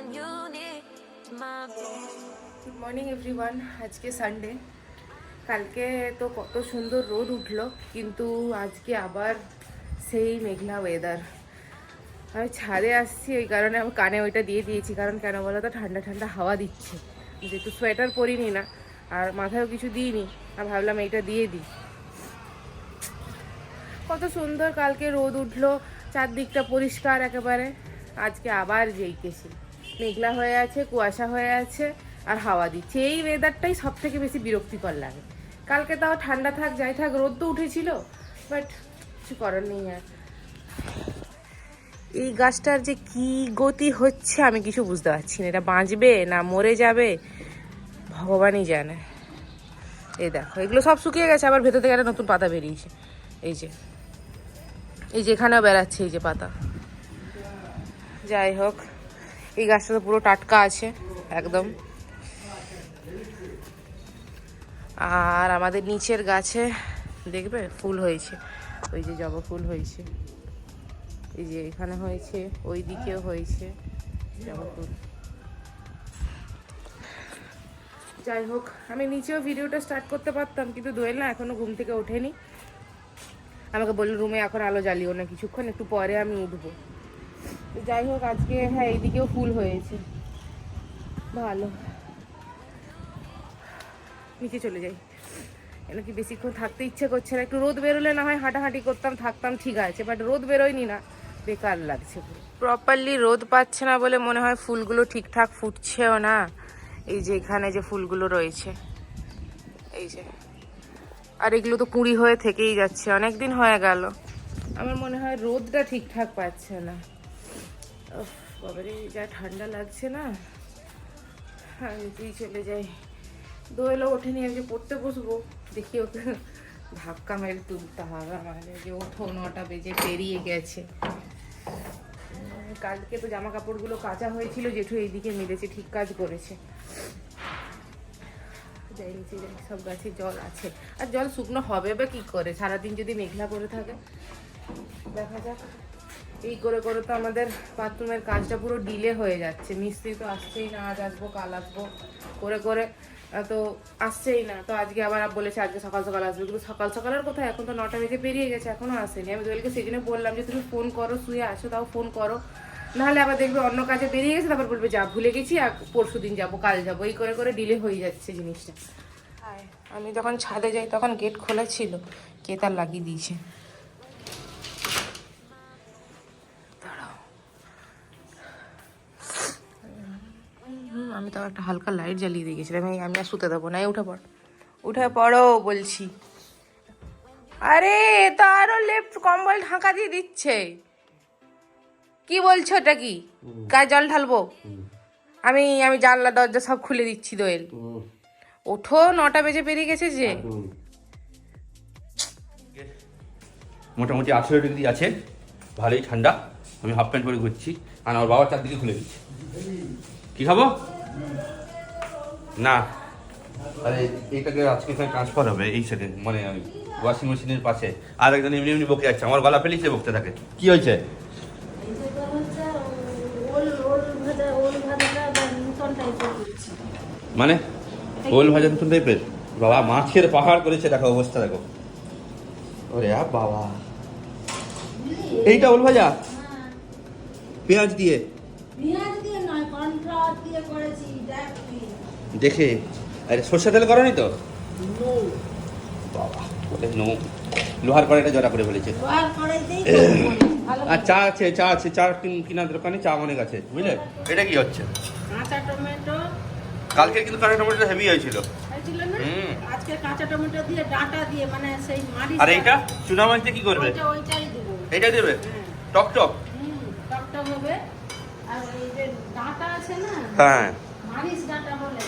Good morning everyone. আজকে Sunday. কালকে তো কত সুন্দর রোদ উঠলো, কিন্তু আজকে আবার সেই মেঘলা ওয়েদার। আমি ছাদে আসছি, ওই কারণে আমি কানে ওইটা দিয়ে দিয়েছি, কারণ কেন বলো তো, ঠান্ডা ঠান্ডা হাওয়া দিচ্ছে। যেহেতু সোয়েটার পরিনি না আর মাথায়ও কিছু দিইনি, আর ভাবলাম এইটা দিয়ে দিই। কত সুন্দর কালকে রোদ উঠলো, চারদিকটা পরিষ্কার একেবারে। আজকে আবার যেইকেছি, মেঘলা হয়ে আছে, কুয়াশা হয়ে আছে, আর হাওয়া দিচ্ছে। এই ওয়েদারটাই সব থেকে বেশি বিরক্তিকর লাগে। কালকে তাও ঠান্ডা থাক যাই থাক, রোদ তো উঠেছিল, বাট কিছু করার নেই। আর এই গাছটার যে কি গতি হচ্ছে আমি কিছু বুঝতে পারছি না, এটা বাঁচবে না মরে যাবে ভগবানই জানে। এই দেখো, এগুলো সব শুকিয়ে গেছে, আবার ভেতর থেকে একটা নতুন পাতা বেরিয়েছে। এই যে এখানেও বেড়াচ্ছে এই যে পাতা। যাই হোক, এই গাছটা তো পুরো টাটকা আছে একদম। আর আমাদের নিচের গাছে দেখবে ফুল হয়েছে, ওই যে জবা ফুল হয়েছে, এই যে এখানে হয়েছে, ওই দিকেও হয়েছে জবা ফুল। যাই হোক, আমি নিচেও ভিডিওটা স্টার্ট করতে পারতাম, কিন্তু দোয়েল না এখনো ঘুম থেকে ওঠেনি। আমাকে বললো রুমে এখন আলো জ্বালিও না, কিছুক্ষণ একটু পরে আমি উঠবো। যাই হোক, আজকে হ্যাঁ এইদিকেও ফুল হয়েছে, ভালো। নিচে চলে যাই, নাকি বেশিক্ষণ থাকতে ইচ্ছে করছে না। একটু রোদ বেরোলে না হয় হাঁটাহাঁটি করতাম, থাকতাম, ঠিক আছে, বাট রোদ বেরোয়নি না, বেকার লাগছে। প্রপারলি রোদ পাচ্ছে না বলে মনে হয় ফুলগুলো ঠিকঠাক ফুটছেও না। এই যে এখানে যে ফুলগুলো রয়েছে, এই যে, আর এগুলো তো কুঁড়ি হয়ে থেকেই যাচ্ছে, অনেক দিন হয়ে গেল। আমার মনে হয় রোদটা ঠিকঠাক পাচ্ছে না। বাবারে যা ঠান্ডা লাগছে না। হ্যাঁ, নিচেই চলে যাই। দোয়েলও ওঠেনি, আমি যে পড়তে বসবো, দেখি ওকে ধাক্কা মেরে তুলতে হবে আমাদের, যে ওঠো, 9টা বেজে পেরিয়ে গেছে। কালকে তো জামা কাপড়গুলো কাচা হয়েছিল, জেঠু এইদিকে মিলেছে, ঠিক কাজ করেছে। যাই নিচে যাই, সব গাছে জল আছে। আর জল শুকনো হবে বা কি করে, সারাদিন যদি মেঘলা করে থাকে। দেখা যাক। এই করে করে তো আমাদের বাথরুমের কাজটা পুরো ডিলে হয়ে যাচ্ছে। মিস্ত্রি তো আসছেই না, আজ আসবো কাল আসবো করে করে তো আসছেই না। তো আজকে আবার বলেছে আজকে সকাল সকাল আসবে, কিন্তু সকাল সকালের কোথায়, এখন তো 9টা বেজে পেরিয়ে গেছে, এখনো আসেনি। আমি দোয়েলকে সেদিনে বললাম যে তুমি ফোন করো, শুয়ে আসো, তাও ফোন করো, নাহলে আবার দেখবে অন্য কাজে বেরিয়ে গেছে, তারপর বলবে যা ভুলে গেছি, আর পরশু দিন যাবো, কাল যাবো, এই করে করে ডিলে হয়ে যাচ্ছে জিনিসটা। আমি যখন ছাদে যাই তখন গেট খোলা ছিল, কে তার লাগিয়ে দিয়েছে। আমি তো একটা হালকা লাইট জ্বালিয়ে দিয়ে গেছিলাম। আমি আর শুতে দেবো না, উঠে পড়, উঠে পড়ো বলছি। আরে তো আরো লেফট কম্বল ঢাকা দিয়ে দিচ্ছে, কি বলছো ওটা? কি গায়ে জল ঢালবো? আমি আমি জানলা দরজা সব খুলে দিচ্ছি। দোয়েল ওঠো, 9টা বেজে পেরিয়ে গেছে যে। মোটামুটি 18 ডিগ্রি আছে, ভালোই ঠান্ডা। আমি হাফ প্যান্ট পরে ঘুরছি, আর আমার বাবা চারদিকে খুলে দিচ্ছে। কি খাবো না? আরে এইটাকে আজকে এখানে ট্রান্সফার হবে, এই সাইডে, মানে ওয়াশিং মেশিনের পাশে। আর একজন এমনি এমনি বকে যাচ্ছে, আমার গলা ফেলিছে, বকতে থাকে। কি হয়েছে? মানে ওল ভাজা নতুন টাইপের? বাবা মাছের পাহাড় করেছে, দেখো অবস্থা দেখো। ওরে বাবা, এইটা ওল ভাজা পেঁয়াজ দিয়ে দেখে। আরে সর্ষে তেল করনি তো? বাবা বলে নো, লোহার কড়াইটা জড়া করে ফেলেছে। আর চা আছে, চা কিনার দোকানে চা অনেক আছে, বুঝলে? এটা কি হচ্ছে? কাঁচা টমেটো। কালকে কিন্তু কাঁচা টমেটোটা হেভি হয়েছিল। আজকে কাঁচা টমেটো দিয়ে ডাঁটা দিয়ে, মানে সেই মারি। আর এইটা চুনা মাছ দিয়ে কি করবে? ওইটাই দেব। এইটা দেবে টক টক? টক টক হবে। আর এই যে ডাঁটা আছে না, হ্যাঁ, মারিচ ডাঁটা বলে।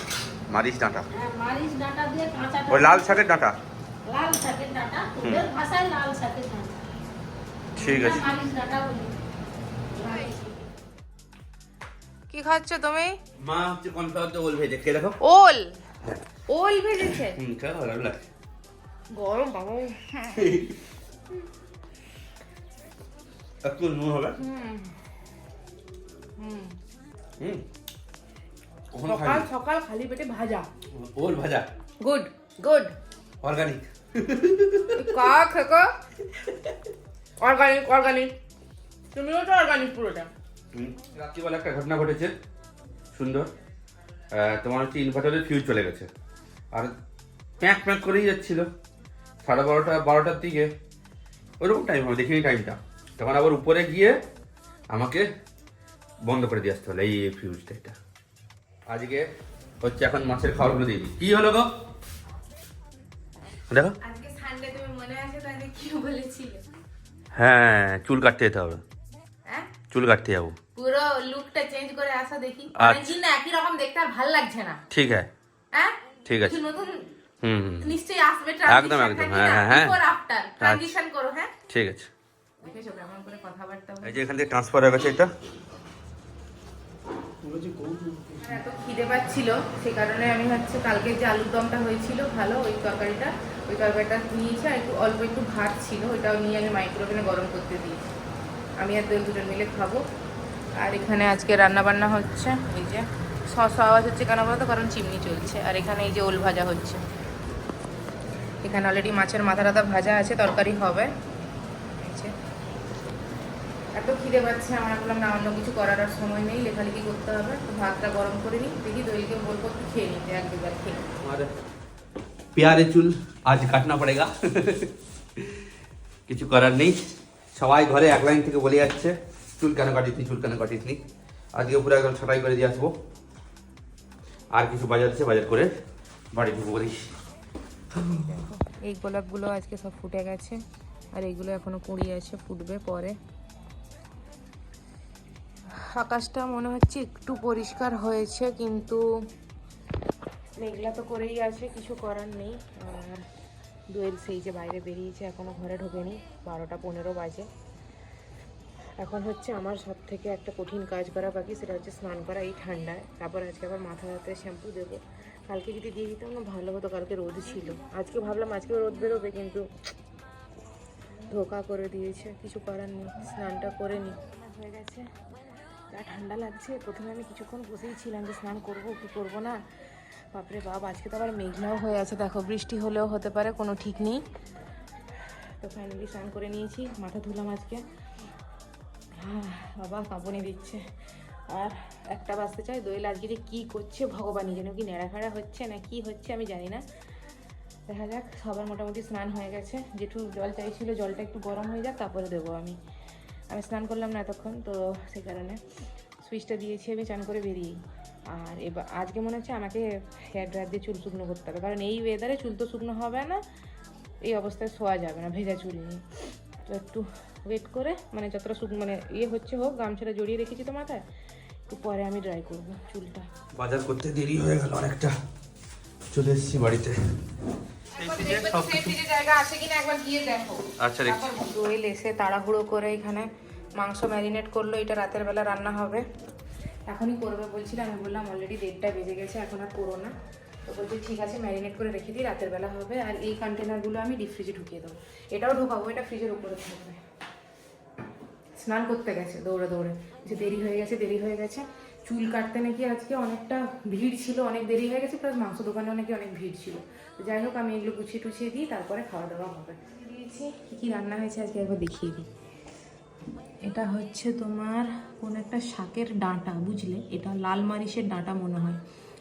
মারিচ ডাঁটা? হ্যাঁ, মারিচ ডাঁটা দিয়ে কাঁচা ওই লাল শাকের ডাঁটা? লাল শাকের ডাঁটা, ওদের ভাষায় লাল শাকের ডাঁটা। ঠিক আছে। মারিচ ডাঁটা বলি। কি খাচ্ছ তুমি? মা হচ্ছে কর্নফ্লাওয়ার দিয়ে ওল ভেজে, খেয়ে দেখো। ওল? ওল ভেজেছে? খেয়ে ভালো লাগছে। গরম বাবা। একটু নুন হবে। কখনো সকাল খাইনি। সকাল খালি পেটে ভাজা, ওল ভাজা গুড গুড। অর্গানিক। কাক খেকো অর্গানিক অর্গানিক, তুমিও তো অর্গানিক পুরোটা। রাত্রিবেলা একটা ঘটনা ঘটেছে সুন্দর। তোমার হচ্ছে ইনভার্টারের ফিউজ চলে গেছে, আর প্যাঁক প্যাঁক করেই যাচ্ছিল 12:30 দিকে, ওইরকম টাইম হবে দেখিনি টাইমটা। তখন আবার উপরে গিয়ে আমাকে বন্ধ করে দিয়ে আসতে হলো এই ফিউজটা। এটা আজকে হচ্ছে এখন মাছের খাবারগুলো দিয়ে দিই। কি হলো গো দেখো? আজকে সানডে, তুমি মনে আছে তো আজকে কি বলেছিলে? হ্যাঁ, চুল কাটতে যেতে হবে, হ্যাঁ, চুল কাটতে যাবো। পুরো লুকটা চেঞ্জ করে আসা দেখি। আচ্ছা। অনেকদিন না একই রকম দেখতে আর ভালো লাগছে না। ঠিক আছে, হ্যাঁ, ঠিক আছে। কিছু নতুন হুম হুম, নিশ্চয়ই আসবে। একদম, একদম, হ্যাঁ, হ্যাঁ, হ্যাঁ। বিফোর আফটার ট্রানজিশন করো। হ্যাঁ, ঠিক আছে। দেখেছো কেমন করে কথাবার্তা এই বলে। যে এখান থেকে ট্রান্সফার হয়ে গেছে এটা। আমার এত খিদে পাচ্ছিল, সেই কারণে আমি হচ্ছে কালকে যে আলুর দমটা হয়েছিল ভালো, ওই তরকারিটা নিয়েছি, আর একটু অল্প একটু ভাত ছিল, ওইটাও নিয়ে আমি মাইক্রোওভেনে গরম করতে দিয়েছি। আমি আর দোল দুজন মিলে খাবো। আর এখানে আজকে রান্না বান্না হচ্ছে, এই যে শস আওয়াজ হচ্ছে কেন বলতো, কারণ চিমনি চলছে। আর এখানে এই যে ওল ভাজা হচ্ছে, এখানে অলরেডি মাছের মাথা টাথা ভাজা আছে, তরকারি হবে। এই যে এত খিদে পাচ্ছে আমার, বললাম না অন্য কিছু করার আর সময় নেই, লেখালেখি করতে হবে, তো ভাতটা গরম করে নিই। দেখি দইকে বলবো একটু খেয়ে নিতে, এক দুবার খেয়ে। আমার প্যারে চুল আজ কাটনা পড়েগা, কিছু করার নেই। সবাই ঘরে এক লাইন থেকে বলে যাচ্ছে চুল কেন কাটিসনি, চুল কেন কাটিসনি। আজকে পুরো একদম ছাটাই করে দিয়ে আসবো। আর কিছু বাজার আছে, বাজার করে বাড়ি ঢুকবো বলি। এই গোলাপগুলো আজকে সব ফুটে গেছে, আর এইগুলো এখনো কুঁড়ি আছে, ফুটবে পরে। আকাশটা মনে হচ্ছে একটু পরিষ্কার হয়েছে, কিন্তু মেঘলা তো করেই আছে, কিছু করার নেই। আর দোয়েল সেই যে বাইরে বেরিয়েছে, এখনো ঘরে ঢোকেনি, 12:15 বাজে। এখন হচ্ছে আমার সব থেকে একটা কঠিন কাজ করা বাকি, সেটা হচ্ছে স্নান করা এই ঠান্ডায়। তারপর আজকে আবার মাথা হাতে শ্যাম্পু দেবো। কালকে যদি দিয়ে দিতাম না ভালো হতো, কালকে রোদ ছিল। আজকে ভাবলাম আজকেও রোদ বেরোবে, কিন্তু ধোকা করে দিয়েছে, কিছু করার নেই। স্নানটা করে নিই, হয়ে গেছে। যা ঠান্ডা লাগছে, প্রথমে আমি কিছুক্ষণ বসেই ছিলাম যে স্নান করবো কি করবো না। বাপরে বাপ, আজকে তো আবার মেঘলাও হয়ে আছে, দেখো বৃষ্টি হলেও হতে পারে, কোনো ঠিক নেই। তো ফাইনালি স্নান করে নিয়েছি, মাথা ধুলাম আজকে। বাবা কাঁপুনি দিচ্ছে। আর 1টা বাজতে চাই। দোয়েল আজকে যে কী করছে ভগবানই জানে, কি নেড়া ফেড়া হচ্ছে না কি হচ্ছে আমি জানি না। দেখা যাক। সবার মোটামুটি স্নান হয়ে গেছে। যেটু জল চাইছিল জলটা একটু গরম হয়ে যাক, তারপরে দেবো। আমি স্নান করলাম না এতক্ষণ, তো সেই কারণে সুইচটা দিয়েছি আমি চান করে বেরিয়েই। আর এবার আজকে মনে হচ্ছে আমাকে হেয়ার ড্রায়ার দিয়ে চুল শুকনো করতে হবে, কারণ এই ওয়েদারে চুল তো শুকনো হবে না, এই অবস্থায় শোয়া যাবে না ভেজা চুল নিয়ে। তো একটু ওয়েট করে, মানে যতটা শুকনো মানে হচ্ছে হোক, গামছাটা জড়িয়ে রেখেছি তো মাথায়, একটু পরে আমি ড্রাই করবো চুলটা। বাজার করতে দেরি হয়ে গেল অনেকটা, চলে এসেছি বাড়িতে। জায়গা আছে কিনা একবার গিয়ে দেখো। আচ্ছা, দেখছি। দোয়েল এসে তাড়াহুড়ো করে এখানে মাংস ম্যারিনেট করলো, এটা রাতের বেলা রান্না হবে, এখনই করবে বলছিল। আমি বললাম অলরেডি 1:30 বেজে গেছে, এখন আর করো না। তো বলছি ঠিক আছে, ম্যারিনেট করে রেখে দিই, রাতের বেলা হবে। আর এই কন্টেনারগুলো আমি ডিপ ফ্রিজে ঢুকিয়ে দেবো। এটাও ঢোকাবো, এটা ফ্রিজের উপরে থাকবে। স্নান করতে গেছে দৌড়ে দৌড়ে, যে দেরি হয়ে গেছে। চুল কাটতে নাকি আজকে অনেকটা ভিড় ছিল, অনেক দেরি হয়ে গেছে, প্লাস মাংস দোকানেও নাকি অনেক ভিড় ছিল। তো যাই হোক, আমি এগুলো গুছিয়ে টুছিয়ে দিই, তারপরে খাওয়া দাওয়া হবে। দিয়েছি কী কী রান্না হয়েছে আজকে একবার দেখিয়ে দিই। এটা হচ্ছে তোমার কোন একটা শাকের ডাঁটা, বুঝলে, এটা লাল মারিচের ডাঁটা মনে হয়।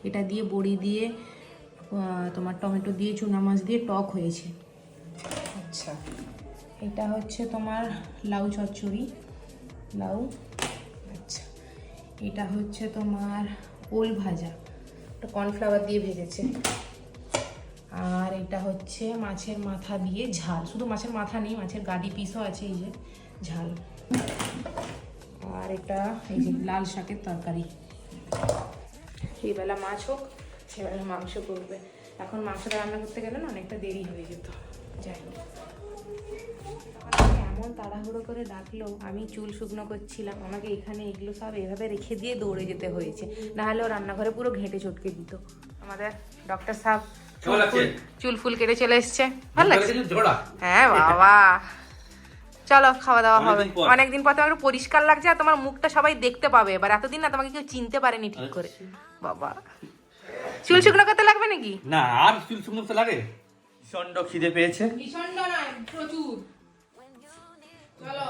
এটা দিয়ে বড়ি দিয়ে তোমার টমেটো দিয়ে চুনা মাছ দিয়ে টক হয়েছে। আচ্ছা, এটা হচ্ছে তোমার লাউ চচ্চড়ি, লাউ। আচ্ছা, এটা হচ্ছে তোমার ওল ভাজা, এটা কর্নফ্লাওয়ার দিয়ে ভেজেছে। আর এটা হচ্ছে মাছের মাথা দিয়ে ঝাল, শুধু মাছের মাথা নেই, মাছের গাদি পিসও আছে, এই যে ঝাল। আর এটা এই যে লাল শাকের তরকারি। এইবেলা মাছ হোক, সেবেলা মাংস করবে। এখন মাংসটা রান্না করতে গেলে না অনেকটা দেরি হয়ে যেত। যাই হোক, এমন তাড়াহুড়ো করে ডাকলো, আমি চুল শুকনো করছিলাম, আমাকে এখানে এগুলো সব এভাবে রেখে দিয়ে দৌড়ে যেতে হয়েছে, নাহলে ও রান্নাঘরে পুরো ঘেঁটে চটকে দিত। আমাদের ডক্টর সাহেব চুল ফুল কেটে চলে এসছে, ভালো লাগছে। হ্যাঁ বাবা, চলো খাওয়া দাওয়া হবে। অনেকদিন পর। অনেকদিন পর তোমার একটু পরিষ্কার লাগছে আর তোমার মুখটা সবাই দেখতে পাবে এবার, এতদিন না তোমাকে কেউ চিনতে পারেনি ঠিক করে। বাবা চুল শুকনো করতে লাগবে নাকি? না আর চুল শুকনো তো লাগে। প্রচন্ড খিদে পেয়েছে, ভীষণ নয় প্রচুর। চলো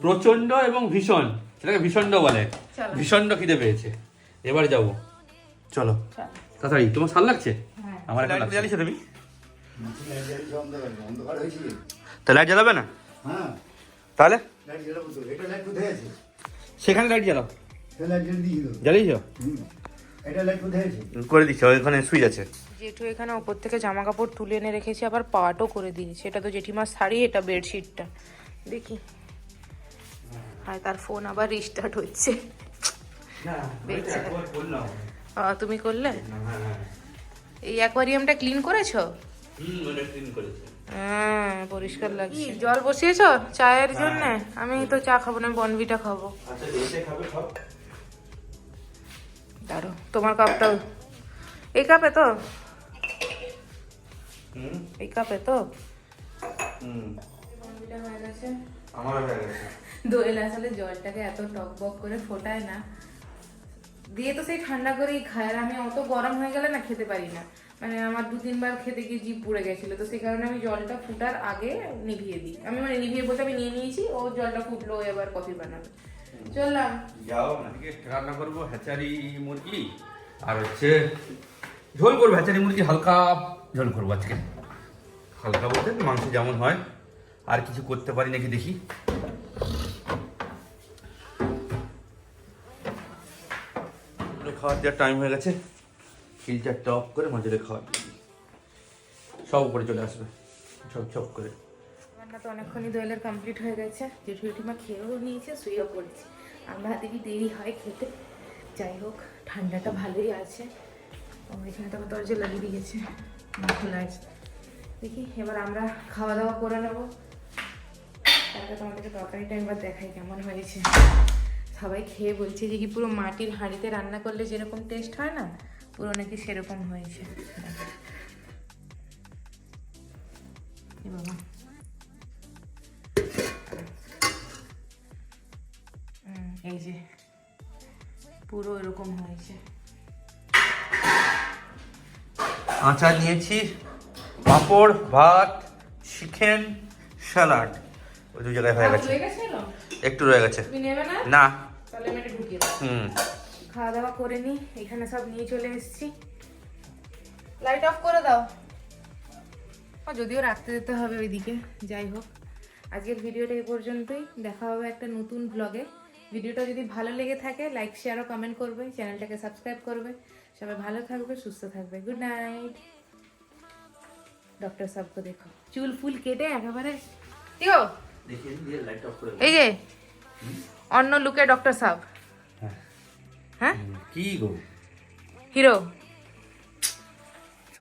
প্রচন্ড এবং ভীষণ, সেটাকে ভীষণ বলে। চলো। ভীষণ খিদে পেয়েছে, এবার যাবো। চলো তাড়াতাড়ি। তোমার ভাল লাগছে? হ্যাঁ। আমার এখন লাগছে। জ্বালিয়েছো তুমি? তা লাইট জ্বালাবে না? হ্যাঁ, তাহলে লাইট জ্বালাবো তো। এটা লাইট কোথায় আছে? সেখানে লাইট জ্বালাও। এটা লাইট জ্বালিয়ে দিয়ে দিল। জ্বালিয়েছো? এটা লাইট কোথায় আছে? করে দিচ্ছি, ওইখানে সুইচ আছে। জেঠু এখানে ওপর থেকে জামা কাপড় তুলে এনে রেখেছি, আবার পাটও করে দিয়েছে। এটা তো জেঠিমার শাড়ি, এটা বেডশিটটা দেখি। আর তার ফোন আবার রিস্টার্ট হচ্ছে। তুমি করলে? এই অ্যাকোয়ারিয়ামটা ক্লিন করেছো? হ্যাঁ পরিষ্কার লাগছে। জল বসিয়েছো চায়ের জন্য? আমি তো চা খাবো না, বনভিটা খাবো। দাঁড়ো তোমার কাপটাও এই কাপে তো, এই কাপে তো বনভিটা হয়ে গেছে। আমারও হয়ে গেছে। দোয়েল আসলে জলটাকে এত টকবক করে ফোটায় না, দিয়ে তো সেই ঠান্ডা করেই খায়। আর আমি অত গরম হয়ে গেলে না খেতে পারি না, মানে আমার 2-3 বার খেতে গিয়ে জিভ পুড়ে গেছিল, তো সেই কারণে আমি জলটা ফুটার আগে নিভিয়ে দিই। আমি মানে নিভিয়ে বলতে আমি নিয়ে নিয়েছি, ও জলটা ফুটলো ও এবার কফি বানাবে। চললাম। যাও, আজকে রান্না করবো হ্যাচারি মুরগি আর হচ্ছে ঝোল করবো। হ্যাচারি মুরগি হালকা ঝোল করবো আজকে। হালকা বলতে মাংস যেমন হয়, আর কিছু করতে পারি নাকি দেখি। খাওয়ার দেওয়ার টাইম হয়ে গেছে, ফিল্টারটা অফ করে মাঝে খাওয়া সব উপরে চলে আসবে সব চপ করে। রান্না তো অনেকক্ষণই দোয়েলের কমপ্লিট হয়ে গেছে। জেঠু জেঠিমা খেয়েও নিয়েছে, শুয়েও পড়েছে। আমরা দেখি দেরি হয় খেতে। যাই হোক ঠান্ডাটা ভালোই আছে। ও এখানে তো দরজা লাগিয়ে দিয়েছে, খোলা আছে। দেখি এবার আমরা খাওয়া দাওয়া করে নেবো। তারপরে তোমাদেরকে তরকারিটা একবার দেখাই কেমন হয়েছে। সবাই খেয়ে বলছে যে কি পুরো মাটির হাঁড়িতে রান্না করলে যেরকম টেস্ট হয় না, পুরো নাকি সেরকম হয়েছে। এ বাবা এই যে পুরো এরকম হয়েছে। আচার নিয়েছি, পাঁপড়, ভাত, চিকেন, স্যালাড। ওই 2 জায়গায় হয়ে গেছে, হয়ে গেছে না? একটু রয়ে গেছে। তুমি নেবে না? না। তাহলে আমি এটা ঢুকিয়ে দাও। খাওয়া দাওয়া করে নি, এখানে সব নিয়ে চলে এসেছি। লাইট অফ করে দাও। যদিও রাখতে যেতে হবে ওইদিকে। যাই হোক আজকের ভিডিওটা এই পর্যন্তই। দেখা হবে একটা নতুন ব্লগে। ভিডিওটা যদি ভালো লেগে থাকে লাইক শেয়ার ও কমেন্ট করবে, চ্যানেলটাকে সাবস্ক্রাইব করবে। সবাই ভালো থাকবে, সুস্থ থাকবে। Good night. ডক্টর সাহেবকে দেখো চুল ফুল কেটে একেবারে দিও। এই যে অন্য লুকে ডক্টর সাহেব। হ্যাঁ কি গো হিরো।